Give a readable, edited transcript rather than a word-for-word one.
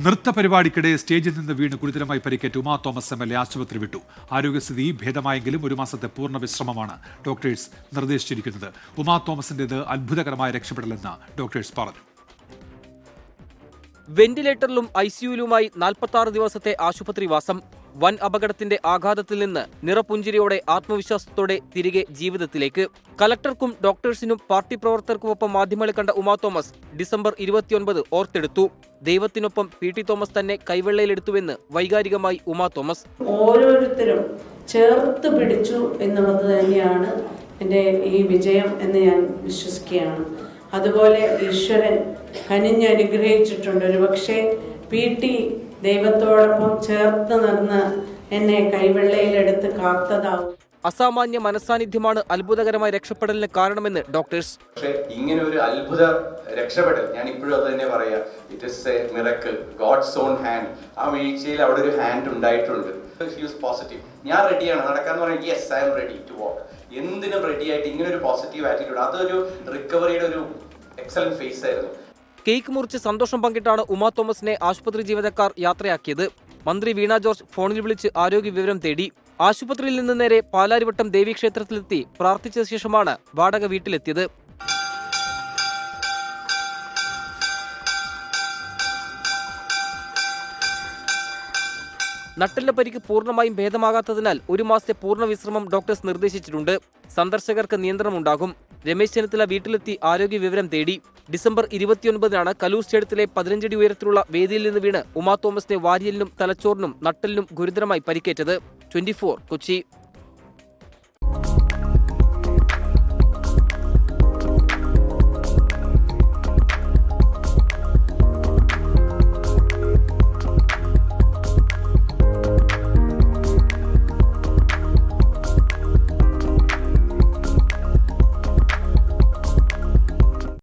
നൃത്തപരിപാടിക്കിടെ സ്റ്റേജിൽ നിന്ന് വീണ് ഗുരുതരമായി പരിക്കേറ്റ് ഉമാ തോമസ് MLA ആശുപത്രി വിട്ടു. ആരോഗ്യസ്ഥിതി ഭേദമായെങ്കിലും 1 മാസത്തെ പൂർണ്ണ വിശ്രമമാണ് ഡോക്ടേഴ്സ് നിർദ്ദേശിച്ചിരിക്കുന്നത്. ഉമാ തോമസിന്റേത് അത്ഭുതകരമായ രക്ഷപ്പെടലെന്ന് ഡോക്ടേഴ്സ് പറഞ്ഞു. വെന്റിലേറ്ററിലും ICUയിലുമായി 46 ദിവസത്തെ ആശുപത്രിവാസം. വൻ അപകടത്തിന്റെ ആഘാതത്തിൽ നിന്ന് നിറപുഞ്ചിരിയോടെ ആത്മവിശ്വാസത്തോടെ തിരികെ ജീവിതത്തിലേക്ക്. കലക്ടർക്കും ഡോക്ടേഴ്സിനും പാർട്ടി പ്രവർത്തകർക്കുമൊപ്പം മാധ്യമങ്ങളെ കണ്ട Uma Thomas December 29 ഓർത്തെടുത്തു. ദൈവത്തിനൊപ്പം PT Thomas തന്നെ കൈവെള്ളയിലെടുത്തുവെന്ന് വൈകാരികമായി ഉമാ തോമസ്. ഓരോരുത്തരും ചേർത്ത് പിടിച്ചു എന്നുള്ളത് തന്നെയാണ് എൻ്റെ ഈ വിജയം എന്ന് ഞാൻ വിശ്വസിക്കുകയാണ്. അതുപോലെ ഈശ്വരൻ കനിഞ്ഞനുഗ്രഹിച്ചിട്ടുണ്ട്. ഒരുപക്ഷെ PT ദൈവത്തോടൊപ്പം ചേർത്ത് നിന്ന് എന്നെ കൈവെള്ളയിലെടുത്ത് കാത്തതാവും. അസാമാന്യ മനസാന്നിധ്യമാണ് അത്ഭുതകരമായ രക്ഷപ്പെടലിന് കാരണമെന്ന് ഡോക്ടേഴ്സ്. പക്ഷേ ഇങ്ങനെ ഒരു അത്ഭുത രക്ഷപ്പെടൽ ഞാൻ ഇപ്പോഴും അത് തന്നെ പറയാ. It is a miracle, God's own hand. ആ വീഴ്ചയിൽ അവിടെ ഒരു ഹാൻഡ് ഉണ്ടായിട്ടുണ്ട്. He was positive. ഞാൻ റെഡിയാണ് നടക്കാന്ന് പറയാൻ. Yes, I am ready to walk. എന്തിനും റെഡി ആയിട്ട് ഇങ്ങനെ ഒരു പോസിറ്റീവ് ആറ്റിറ്റ്യൂഡ്, അതൊരു റിക്കവറിയുടെ ഒരു എക്സലന്റ് ഫേസ് ആയിരുന്നു. കേക്ക് മുറിച്ച് സന്തോഷം പങ്കിട്ടാണ് ഉമാ തോമസിനെ ആശുപത്രി ജീവനക്കാർ യാത്രയാക്കിയത്. മന്ത്രി വീണ ജോർജ് ഫോണിൽ വിളിച്ച് ആരോഗ്യ വിവരം തേടി. ആശുപത്രിയിൽ നിന്ന് നേരെ പാലാരിവട്ടം ദേവീക്ഷേത്രത്തിലെത്തി പ്രാർത്ഥിച്ച ശേഷമാണ് വാടക വീട്ടിലെത്തിയത്. നട്ടെല്ലിന്റെ പരിക്ക് പൂർണ്ണമായും ഭേദമാകാത്തതിനാൽ 1 മാസത്തെ പൂർണ്ണ വിശ്രമം ഡോക്ടേഴ്സ് നിർദ്ദേശിച്ചിട്ടുണ്ട്. സന്ദർശകർക്ക് നിയന്ത്രണമുണ്ടാകും. രമേശ് ചെന്നിത്തല വീട്ടിലെത്തി ആരോഗ്യ വിവരം തേടി. ഡിസംബർ 29 കലൂർ സ്റ്റേഡിയത്തിലെ 15 അടി ഉയരത്തിലുള്ള വേദിയിൽ നിന്ന് വീണ് ഉമാ തോമസിന്റെ വാരിയലിനും തലച്ചോറിനും നട്ടെല്ലിനും ഗുരുതരമായി പരിക്കേറ്റത്. 24 കൊച്ചി.